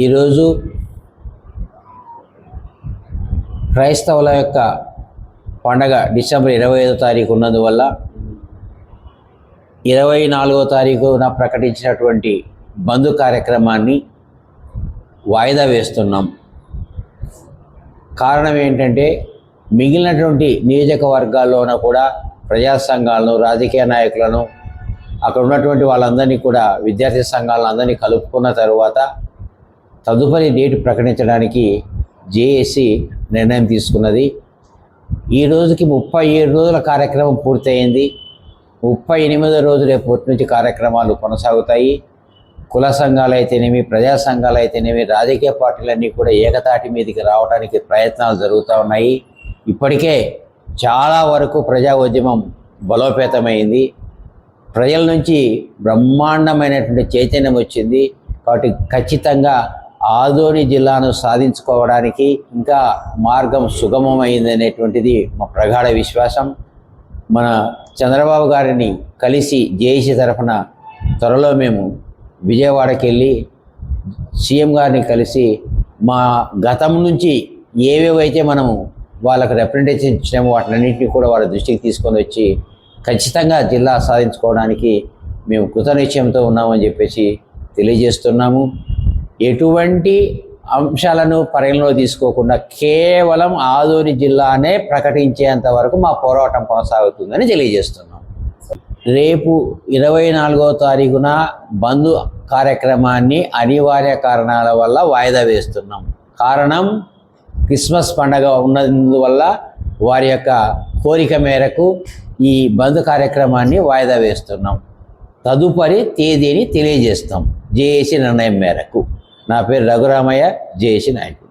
ఈరోజు క్రైస్తవుల యొక్క పండగ డిసెంబర్ 25వ తారీఖు ఉన్నందువల్ల 24వ తారీఖున ప్రకటించినటువంటి బంద్ కార్యక్రమాన్ని వాయిదా వేస్తున్నాం. కారణం ఏంటంటే మిగిలినటువంటి నియోజకవర్గాల్లోనూ కూడా ప్రజా సంఘాలను, రాజకీయ నాయకులను, అక్కడ ఉన్నటువంటి వాళ్ళందరినీ కూడా విద్యార్థి సంఘాలందరినీ కలుపుకున్న తర్వాత తదుపరి డేట్ ప్రకటించడానికి జేఏసీ నిర్ణయం తీసుకున్నది. ఈ రోజుకి 37 రోజుల కార్యక్రమం పూర్తయింది. 38వ రోజు రేపటి నుంచి కార్యక్రమాలు కొనసాగుతాయి. కుల సంఘాలు అయితేనేమి, ప్రజా సంఘాలు అయితేనేమి, రాజకీయ పార్టీలన్నీ కూడా ఏకతాటి మీదకి రావడానికి ప్రయత్నాలు జరుగుతూ ఉన్నాయి. ఇప్పటికే చాలా వరకు ప్రజా ఉద్యమం బలోపేతమైంది. ప్రజల నుంచి బ్రహ్మాండమైనటువంటి చైతన్యం వచ్చింది. కాబట్టి ఖచ్చితంగా ఆదోని జిల్లాను సాధించుకోవడానికి ఇంకా మార్గం సుగమమైంది అనేటువంటిది మా ప్రగాఢ విశ్వాసం. మన చంద్రబాబు గారిని కలిసి జేఏసీ తరఫున త్వరలో మేము విజయవాడకి వెళ్ళి సీఎం గారిని కలిసి మా గతం నుంచి ఏవేవైతే మనము వాళ్ళకు రిప్రజెంటేషన్ ఇచ్చినామో వాటినన్నింటినీ కూడా వాళ్ళ దృష్టికి తీసుకొని వచ్చి ఖచ్చితంగా జిల్లా సాధించుకోవడానికి మేము కృతనిశ్చయంతో ఉన్నామని చెప్పేసి తెలియజేస్తున్నాము. ఎటువంటి అంశాలను పరిగణలో తీసుకోకుండా కేవలం ఆదోని జిల్లానే ప్రకటించేంత వరకు మా పోరాటం కొనసాగుతుందని తెలియజేస్తున్నాం. రేపు 24వ తారీఖున బంద్ కార్యక్రమాన్ని అనివార్య కారణాల వల్ల వాయిదా వేస్తున్నాం. కారణం క్రిస్మస్ పండగ ఉన్నందువల్ల వారి యొక్క కోరిక మేరకు ఈ బంద్ కార్యక్రమాన్ని వాయిదా వేస్తున్నాం. తదుపరి తేదీని తెలియజేస్తాం జేఏసీ నిర్ణయం మేరకు. నా పేరు రఘురామయ్య, జేఏసీ నాయకుడు.